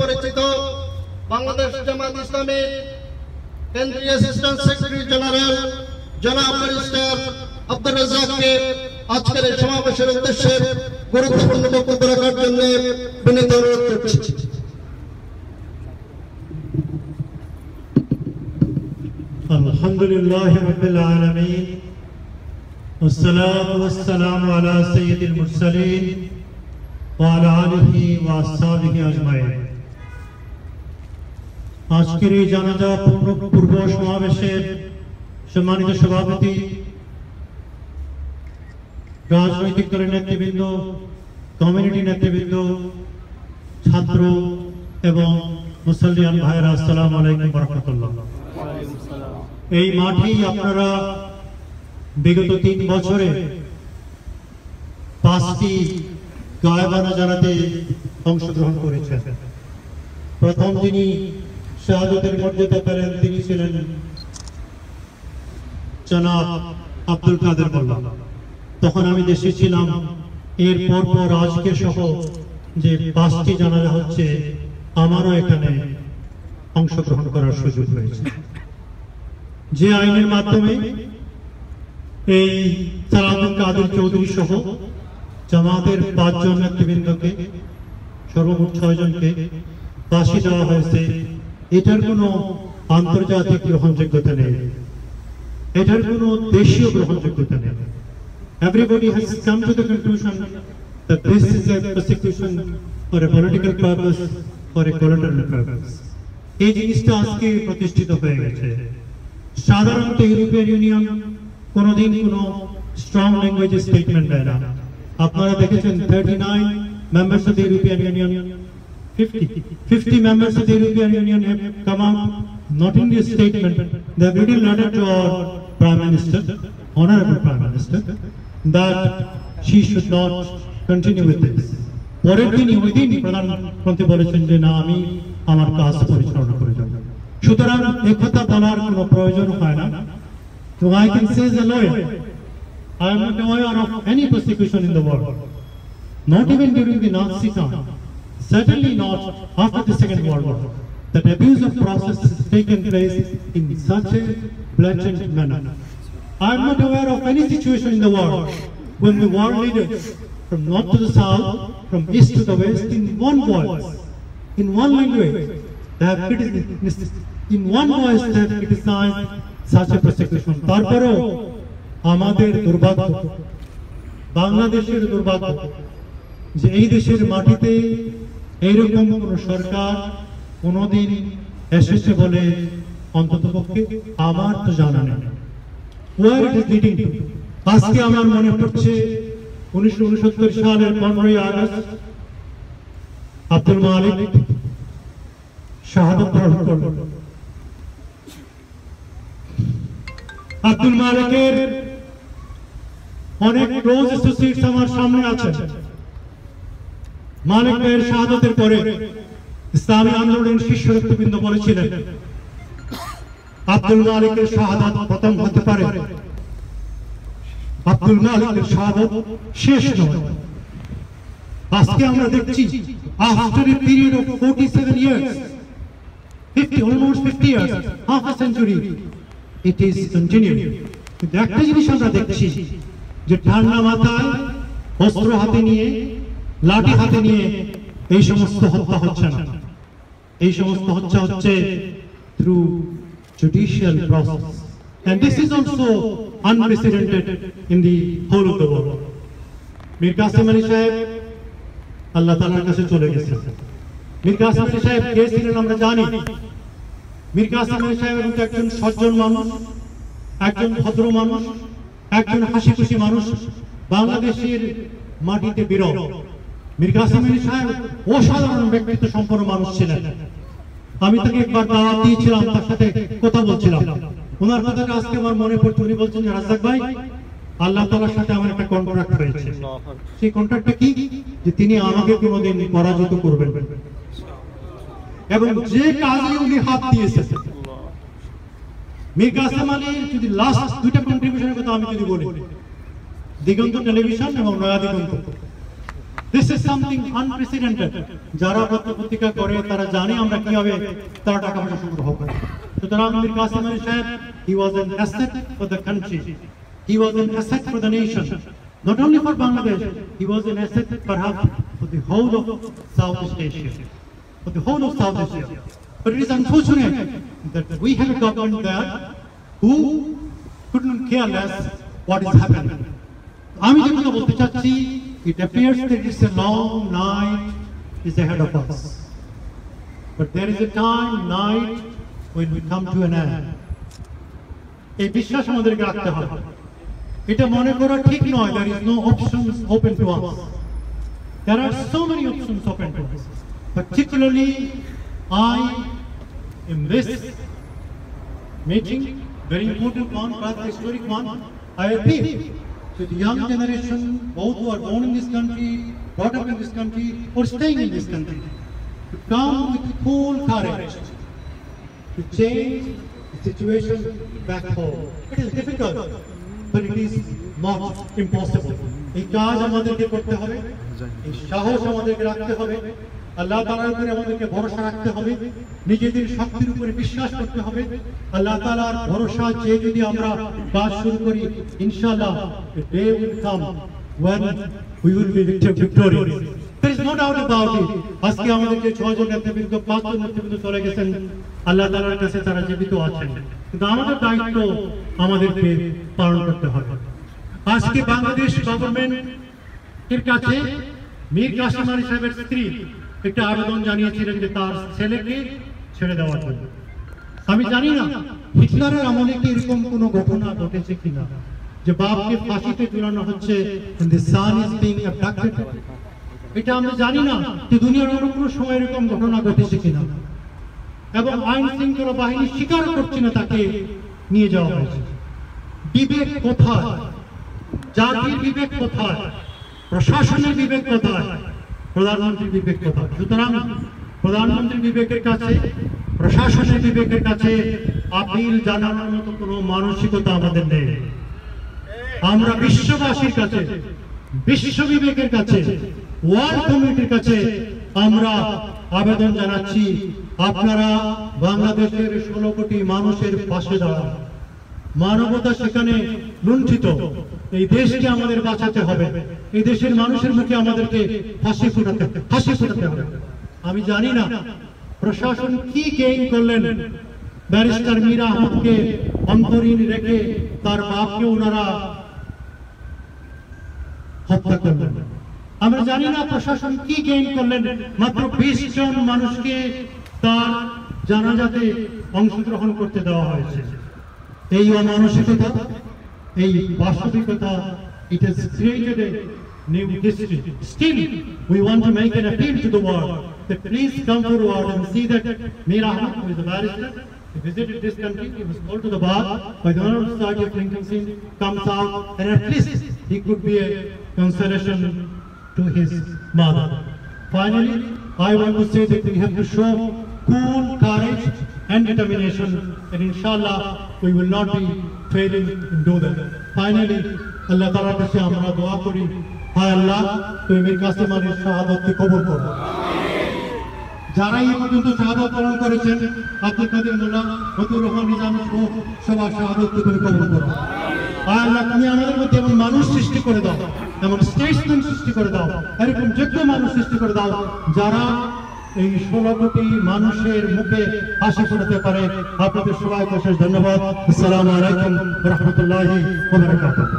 সুপরিচিত বাংলাদেশ জামাত ইসলামী কেন্দ্রীয় assistant secretary general জনাব ব্যারিস্টার আব্দুর রাজ্জাককে আজকের এই সমাবেশের উদ্দেশ্যে গুরুত্বপূর্ণ বক্তব্য রাখার জন্য বিনীত অনুরোধ করছি। আলহামদুলিল্লাহি রাব্বিল আলামিন والصلاة والسلام على سيد المرسلين وعلى آله وأصحابه أجمعين। আজকের এই জানাজা পূর্ব সমাবেশের সম্মানিত সভাপতি, রাজনৈতিক দলের নেতৃবৃন্দ, কমিউনিটি নেতৃবৃন্দ, ছাত্র এবং মুসলিয়ান ভাইরা, আসসালামু আলাইকুম ওয়া রাহমাতুল্লাহ। এই মাঠেই আপনারা বিগত 3 বছরে 5টি গায়বানা জানাতে অংশগ্রহণ করেছেন। প্রথম যিনি শাহাদাতের মর্যাদা পেলেন তিনি ছিলেন জনাব আব্দুল কাদের মোল্লা। তখন আমি দেশে ছিলাম। এরপর আজকে সহ যে 5টি জানাজা হচ্ছে, আমারও এখানে অংশগ্রহণ করার সুযোগ হয়েছে। যে আইনের মাধ্যমে এই সালাউদ্দিন কাদের চৌধুরী সহ জামাতের 5 জন নেতৃবৃন্দকে, সর্বমোট 6 জনকে ফাঁসি দেওয়া হয়েছে, এটার কোনো আন্তর্জাতিক গ্রহণযোগ্যতা নেই, এটার কোনো দেশীয় গ্রহণযোগ্যতা নেই। Everybody has come to the conclusion that this is a persecution for a political purpose, for a collateral purpose. এই জিনিসটা আজকে প্রতিষ্ঠিত হয়ে গেছে। সাধারণত ইউরোপিয়ান ইউনিয়ন কোনোদিন কোনো স্ট্রং ল্যাঙ্গুয়েজে স্টেটমেন্ট দেয় না। আপনারা দেখেছেন 39 members of the European Union, 50 members of the European Union have come out not in this statement. They have written a letter to our Prime Minister, Honorable Prime Minister, that she should not continue with this. পরের দিনই ওই দিন প্রধানমন্ত্রী বলেছেন যে না, আমি আমার কাজ পরিচালনা করে যাব। সুতরাং একথা বলার কোনো প্রয়োজন হয় না। So I can say as a lawyer, I am not aware of any persecution in the world, not even during the Nazi time, certainly not after the Second World War, that abuse of process has taken place in such a blatant manner. I am not aware of any situation in the world when the world leaders, from north to the south, from east to the west, in one voice, in one language, they have criticized such a persecution. তারপরেও আমাদের দুর্ভাগ্য, বাংলাদেশের দুর্ভাগ্য, যে এই দেশের মাটিতে এইরকম কোন সরকার কোনদিন এসেছে বলে অন্ততপক্ষে আমার তো জানা নেই। Where it is leading to? আজকে আমার মনে পড়ছে 1969 সালের 15 আগস্ট আব্দুল মালিক শাহাদাত বরণ করলেন। আব্দুল মালিকের অনেক ক্লোজ অ্যাসোসিয়েটস আমার সামনে আছে। মালিক ভাইয়ের শাহাদাতের পরে ইসলামী আন্দোলনের শীর্ষ নেতৃবৃন্দ বলেছিলেন আব্দুল মালিকের শাহাদাত প্রথম হতে পারে, আব্দুল মালিকের শাহাদাত শেষ নয়। আজকে আমরা দেখছি after a period of 47 years, almost 50 years, half a century, it is continuing. কিন্তু একটা জিনিস আমরা দেখছি যে ঠান্ডা মাথায় অস্ত্র হাতে নিয়ে, লাঠি হাতে নিয়ে এই সমস্ত হত্যা হচ্ছে না। এই সমস্ত হত্যা হচ্ছে through judicial process, and this is also unprecedented in the whole of the world. Mir Kasem Ali Saheb Allah তাআলার কাছে চলে গেছেন। মীর কাসেম আলী সাহেব কে ছিলেন আমরা জানি। মীর কাসেম আলী সাহেব একজন সজ্জন মানুষ, একজন ভদ্র মানুষ, একজন হাসি খুশি মানুষ, বাংলাদেশের মাটিতে বিরল। মীর কাসেম আলী সাহেব অসাধারণ ব্যক্তিত্ব সম্পন্ন মানুষ ছিলেন। আমি তাকে একবার দাওয়াত দিয়েছিলাম, তার সাথে কথা বলছিলাম। ওনার কথাটা আজকে আমার মনে পড়ছে। উনি বলছেন যে রাজ্জাক ভাই, আল্লাহ তাআলার সাথে আমার একটা কন্ট্রাক্ট হয়েছে। সেই কন্ট্রাক্টটা কি? যে তিনি আমাকে কোনোদিন পরাজিত করবেন, এবং যে কাজে উনি হাত দিয়েছেন। মীর কাসেম আলীর যদি লাস্ট 2টা কন্ট্রিবিউশনের কথা আমি যদি বলি, দিগন্ত টেলিভিশন এবং Naya Diganta, This is something unprecedented. যারা পত্রিকা করে তারা জানে আমরা কিভাবে তারা টাকা পয়সা সংগ্রহ করে। সুতরাং মীর কাসেম আলী সাহেব, he was an asset for the country. He was an asset for the nation. Not only for Bangladesh, he was an asset perhaps for the whole of Southeast Asia. For the whole of South Asia. But it is unfortunate that we have a government there who couldn't care less what is happening. আমি যেটা বলতে চাচ্ছি, it appears that it's a long night is ahead of us. But there is a night when we come to an end. এই বিশ্বাস আমাদেরকে রাখতে হবে। এটা মনে করা ঠিক নয়, there is no options open to us. There are so many options open to us. Particularly, I, in this meeting, very important one, rather historic one, I appeal to the young generation, both who are born in this country, brought up in this country, or staying in this country, to come with cool courage to change the situation back home. It is difficult, but it is not impossible. এই কাজ আমাদেরকে করতে হবে, এই সাহস আমাদেরকে রাখতে হবে, আল্লাহ তাআলার উপরে আমাদেরকে ভরসা রাখতে হবে, নিজেদের শক্তির উপরে বিশ্বাস করতে হবে। আল্লাহ তাআলার ভরসা চেয়ে যদি আমরা কাজ শুরু করি, ইনশাআল্লাহ a day will come when we will be victorious. There is no doubt about it. আজকে আমাদের যে 6 জন নেতৃবৃন্দ, 5 জন নেতৃবৃন্দ চলে গেছেন, আল্লাহ তাআলার কাছে তারা জীবিত আছেন, কিন্তু আমাদের দায়িত্ব আমাদেরকে পালন করতে হবে। আজকে বাংলাদেশ গভর্নমেন্ট এর কাছে মীর কাসেম আলী সাহেবের স্ত্রী একটা আবেদন জানিয়েছিলেন যে তার ছেলেকে ছেড়ে দেওয়ার জন্য। আমি জানি না হিটলারের আমলে কি এরকম কোনো ঘটনা ঘটেছে কিনা যে বাপকে ফাঁসিতে ঝুলানো হচ্ছে, the son is being abducted. এটা আমরা জানি না যে দুনিয়ার অন্য কোনো সময় এরকম ঘটনা ঘটেছে কিনা, এবং আইন শৃঙ্খলা বাহিনী স্বীকার করছে না তাকে নিয়ে যাওয়া হয়েছে। বিবেক কোথায়? জাতির বিবেক কোথায়? প্রশাসনের বিবেক কোথায়? প্রধানমন্ত্রীর বিবেক কোথায়? সুতরাং প্রধানমন্ত্রীর বিবেকের কাছে, প্রশাসনের বিবেকের কাছে আপিল জানানোর মতো কোনো মানসিকতা আমাদের নেই। আমরা বিশ্ববাসীর কাছে, বিশ্ব বিবেকের কাছে, ওয়ার্ল্ড কমিউনিটির কাছে আমরা আবেদন জানাচ্ছি, আপনারা বাংলাদেশের 16 কোটি মানুষের পাশে দাঁড়ান। মানবতা সেখানে লুণ্ঠিত, এই দেশকে আমাদের বাঁচাতে হবে, এই দেশের মানুষের মুখে আমাদেরকে হাসি ফোটাতে হবে। আমি জানি না প্রশাসন কি গেইন করলেন ব্যারিস্টার মীর আহমদকে অন্তরীণ রেখে তার বাপকে ওনারা হত্যা করলেন। আমরা জানি না প্রশাসন কি গেইন করলেন, মাত্র 20 জন মানুষকে তার জানাজাতে অংশগ্রহণ করতে দেওয়া হয়েছে। এই অমানসিকতা, এই বাস্তবিকতা, it has created a new history. Still, we want to make an appeal to the world that please come forward and see that Mir Ahmad, who is a barrister, he visited this country, he was called to the bar by the Honorable Society of Lincoln, comes out, and at least he could be a consolation to his mother. Finally, I want to say that we have to show cool courage and determination, and inshallah we will not be failing in do that. Finally, Allah Ta'ala কাছে আমরা দোয়া করি, হায় আল্লাহ তুমি মীর কাসেম আলীর শাহাদাতকে কবুল করো। যারা এই পর্যন্ত শাহাদাত বরণ করেছেন, আব্দুল কাদের মোল্লা, মতিউর রহমান নিজামী সহ সবার শাহাদাতকে তুমি কবুল করো। হায় আল্লাহ তুমি আমাদের মধ্যে এমন মানুষ সৃষ্টি করে দাও, এমন স্টেটসম্যান সৃষ্টি করে দাও, এরকম যোগ্য মানুষ সৃষ্টি করে দাও যারা এই 16 কোটি মানুষের মুখে হাসি ফোটাতে পারে। আপনাদের সবাইকে অশেষ ধন্যবাদ। আসসালামু আলাইকুম ওয়া রাহমাতুল্লাহি ওয়া বারাকাতুহু।